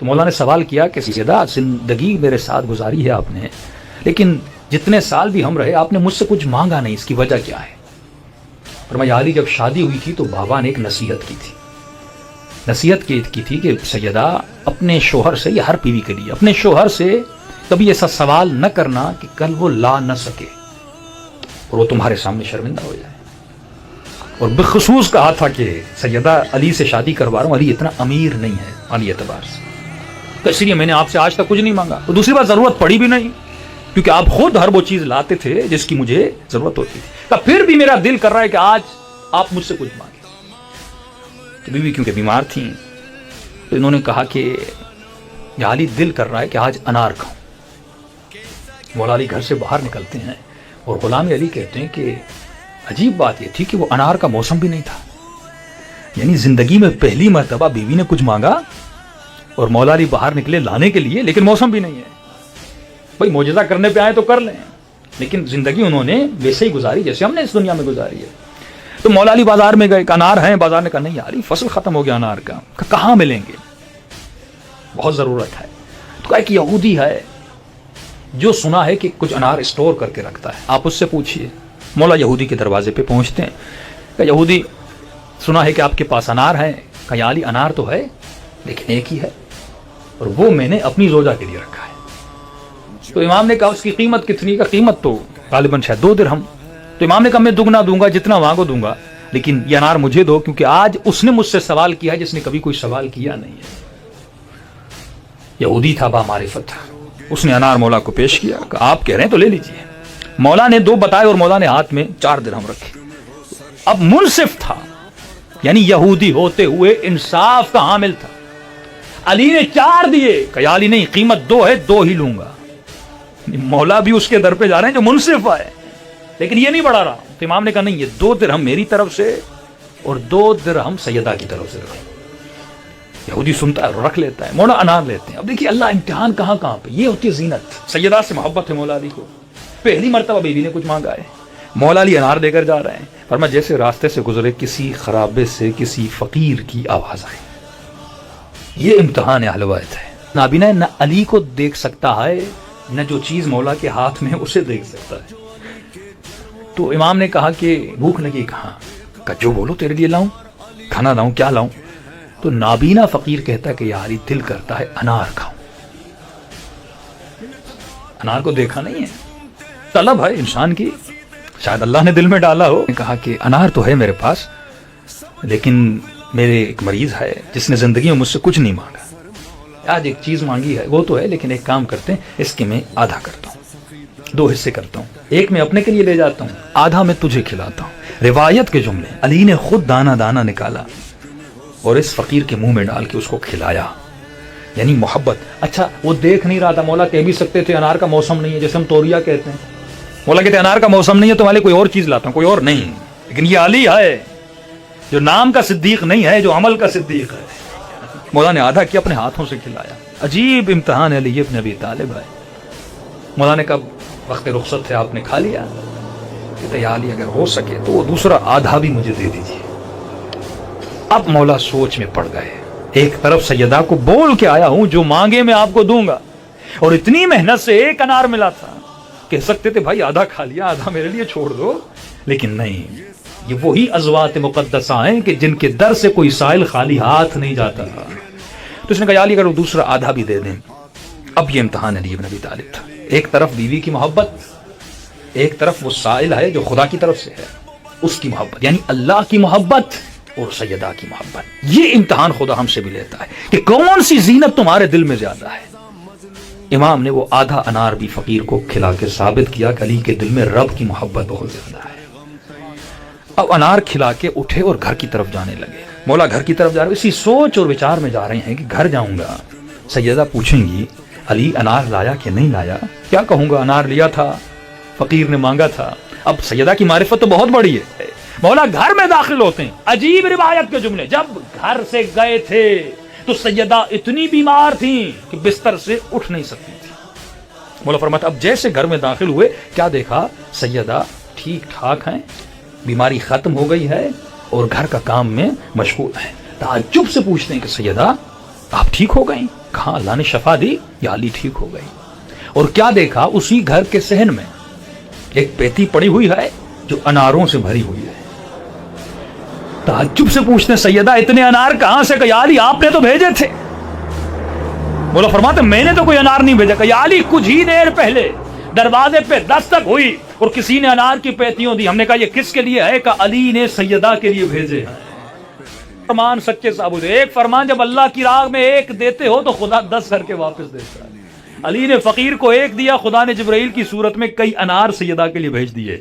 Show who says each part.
Speaker 1: تو مولا نے سوال کیا کہ سیدہ زندگی میرے ساتھ گزاری ہے آپ نے، لیکن جتنے سال بھی ہم رہے آپ نے مجھ سے کچھ مانگا نہیں، اس کی وجہ کیا ہے؟ فرمایا علی جب شادی ہوئی تھی تو بابا نے ایک نصیحت کی تھی، نصیحت کی تھی کہ سیدہ اپنے شوہر سے، یہ ہر بیوی کے لیے، اپنے شوہر سے کبھی ایسا سوال نہ کرنا کہ کل وہ لا نہ سکے اور وہ تمہارے سامنے شرمندہ ہو جائے۔ اور بخصوص کہا تھا کہ سیدہ علی سے شادی کروا رہا ہوں، علی اتنا امیر نہیں ہے مالی اعتبار سے، تو اس لیے میں نے آپ سے آج تک کچھ نہیں مانگا۔ اور دوسری بات ضرورت پڑی بھی نہیں، کیونکہ آپ خود ہر وہ چیز لاتے تھے جس کی مجھے ضرورت ہوتی تھی، کہ پھر بھی میرا دل کر رہا ہے کہ آج آپ مجھ سے کچھ مانگیں۔ تو بیوی کیونکہ بیمار تھیں تو انہوں نے کہا کہ یا علی دل کر رہا ہے کہ آج انار کھاؤں۔ مولا علی گھر سے باہر نکلتے ہیں اور غلام علی کہتے ہیں کہ عجیب بات یہ تھی کہ وہ انار کا موسم بھی نہیں تھا، یعنی زندگی میں پہلی مرتبہ بیوی نے کچھ مانگا اور مولا علی باہر نکلے لانے کے لیے، لیکن موسم بھی نہیں ہے۔ بھائی معجزہ کرنے پہ آئے تو کر لیں، لیکن زندگی انہوں نے ویسے ہی گزاری جیسے ہم نے اس دنیا میں گزاری ہے۔ تو مولا علی بازار میں گئے، انار ہیں، بازار نے کہا نہیں علی فصل ختم ہو گیا انار کا، کہاں ملیں گے، بہت ضرورت ہے۔ تو کہا کہ یہودی ہے جو سنا ہے کہ کچھ انار اسٹور کر کے رکھتا ہے، آپ اس سے پوچھئے۔ مولا یہودی کے دروازے پہ پہنچتے ہیں، کہ یہودی سنا ہے کہ آپ کے پاس انار ہیں، کہ یا علی انار تو ہے لیکن ایک ہی ہے اور وہ میں نے اپنی زوجہ کے لیے رکھا ہے۔ تو امام نے کہا اس کی قیمت کتنی؟ کا قیمت تو غالباً شاید 2 درہم۔ تو امام نے کہا میں دگنا دوں گا، جتنا مانگو دوں گا، لیکن یہ انار مجھے دو، کیونکہ آج اس نے مجھ سے سوال کیا ہے جس نے کبھی کوئی سوال کیا نہیں ہے۔ یہودی تھا بامعرفت، اس نے انار مولا کو پیش کیا، کہ آپ کہہ رہے ہیں تو لے لیجئے۔ مولا نے 2 بتائے اور مولا نے ہاتھ میں 4 درہم رکھے۔ اب منصف تھا، یعنی یہودی ہوتے ہوئے انصاف کا حامل تھا۔ علی نے 4 دیے، کہ علی نہیں قیمت 2 ہے، 2 ہی لوں گا۔ مولا بھی اس کے در پہ جا رہے ہیں جو منصف ہے، لیکن یہ نہیں بڑھا رہا۔ تو امام نے کہا نہیں، یہ 2 درہم میری طرف سے اور 2 درہم سیدہ کی طرف سے رکھو۔ یہودی سنتا ہے اور رکھ لیتا ہے، مولا انار لیتے ہیں۔ اب دیکھیے اللہ امتحان کہاں کہاں پہ، یہ ہوتی ہے زینت۔ سیدہ سے محبت ہے مولا علی کو، پہلی مرتبہ بیوی نے کچھ مانگا ہے، مولا علی انار دے کر جا رہے ہیں، فرمایا جیسے راستے سے گزرے کسی خرابے سے کسی فقیر کی آواز آئی۔ یہ امتحان اہل بیت ہے۔ نابینا نہ علی کو دیکھ سکتا ہے، نہ جو چیز مولا کے ہاتھ میں ہے اسے دیکھ سکتا ہے۔ تو امام نے کہا کہ بھوک لگی کہاں؟ کہا جو بولو تیرے لیے لاؤں، کھانا لاؤں، کیا لاؤں؟ تو نابینا فقیر کہتا ہے کہ یا علی دل کرتا ہے انار کھاؤں۔ انار کو دیکھا نہیں ہے، طلب ہے انسان کی، شاید اللہ نے دل میں ڈالا ہو۔ کہا کہ انار تو ہے میرے پاس، لیکن میرے ایک مریض ہے جس نے زندگی میں مجھ سے کچھ نہیں مانگا، آج ایک چیز مانگی ہے، وہ تو ہے، لیکن ایک کام کرتے ہیں، اس کے میں آدھا کرتا ہوں، 2 حصے کرتا ہوں، ایک میں اپنے کے لیے لے جاتا ہوں، آدھا میں تجھے کھلاتا ہوں۔ روایت کے جملے، علی نے خود دانہ دانہ نکالا اور اس فقیر کے منہ میں ڈال کے اس کو کھلایا، یعنی محبت۔ اچھا وہ دیکھ نہیں رہا تھا، مولا کہہ بھی سکتے تھے انار کا موسم نہیں ہے، جیسے ہم توریا کہتے ہیں، مولا کہتے ہیں انار کا موسم نہیں ہے تو والے کوئی اور چیز لاتا ہوں، کوئی اور نہیں، لیکن یہ علی ہے جو نام کا صدیق نہیں ہے، جو عمل کا صدیق ہے۔ مولا نے آدھا کیا، اپنے ہاتھوں سے کھلایا۔ عجیب امتحان ہے علی ابن ابی طالب ہے۔ مولا نے کہا وقت رخصت ہے، آپ نے کھا لیا؟ کہتے یا علی اگر ہو سکے تو وہ دوسرا آدھا بھی مجھے دے دیجیے۔ اب مولا سوچ میں پڑ گئے، ایک طرف سیدہ کو بول کے آیا ہوں جو مانگے میں آپ کو دوں گا، اور اتنی محنت سے ایک انار ملا تھا، کہہ سکتے تھے بھائی آدھا کھا لیا، آدھا میرے لیے چھوڑ دو، لیکن نہیں، یہ وہی ازوات مقدسہ ہیں کہ جن کے در سے کوئی سائل خالی ہاتھ نہیں جاتا۔ تو اس نے کہا علی اگر وہ دوسرا آدھا بھی دے دیں۔ اب یہ امتحان علی ابن ابی طالب تھا، ایک طرف بیوی کی محبت، ایک طرف وہ سائل ہے جو خدا کی طرف سے ہے، اس کی محبت، یعنی اللہ کی محبت اور سیدہ کی محبت۔ یہ امتحان خدا ہم سے بھی لیتا ہے کہ کون سی زینت تمہارے دل میں زیادہ ہے۔ امام نے وہ آدھا انار بھی فقیر کو کھلا کے ثابت کیا کہ علی کے دل میں رب کی محبت بہت زیادہ ہے۔ اب انار کھلا کے اٹھے اور گھر کی طرف جانے لگے۔ مولا گھر کی طرف جا رہے، اسی سوچ اور وچار میں جا رہے ہیں کہ گھر جاؤں گا، سیدہ پوچھیں گی علی انار لایا کہ نہیں لایا، کیا کہوں گا، انار لیا تھا، فقیر نے مانگا تھا۔ اب سیدہ کی معرفت تو بہت بڑی ہے۔ مولا گھر میں داخل ہوتے ہیں، عجیب روایت کے جملے، جب گھر سے گئے تھے تو سیدہ اتنی بیمار تھیں کہ بستر سے اٹھ نہیں سکتی تھی۔ مولا فرماتا اب جیسے گھر میں داخل ہوئے کیا دیکھا، سیدہ ٹھیک ٹھاک ہیں، بیماری ختم ہو گئی ہے اور گھر کا کام میں مشغول ہیں۔ تعجب سے پوچھتے ہیں کہ سیدہ آپ ٹھیک ہو گئیں؟ کہاں اللہ نے شفا دی یا علی ٹھیک ہو گئی. اور کیا دیکھا, اسی گھر کے صحن میں ایک پیتی پڑی ہوئی ہے جو اناروں سے بھری ہوئی ہے. تعجب سے پوچھتے ہیں سیدہ اتنے انار کہاں سے؟ کہ یا علی آپ نے تو بھیجے تھے. مولا فرماتے میں نے تو کوئی انار نہیں بھیجا. کہ یا علی کچھ ہی دیر پہلے دروازے پہ دستک ہوئی اور کسی نے انار کی پیتیوں دی. ہم نے کہا یہ کس کے لیے ہے؟ کہ علی نے سیدہ کے لیے بھیجے. فرمان سچے ثابت ہے. ایک فرمان جب اللہ کی راہ میں ایک دیتے ہو تو خدا 10 کر کے واپس دیتا ہے. علی نے فقیر کو ایک دیا, خدا نے جبرائیل کی صورت میں کئی انار سیدہ کے لیے بھیج دیے.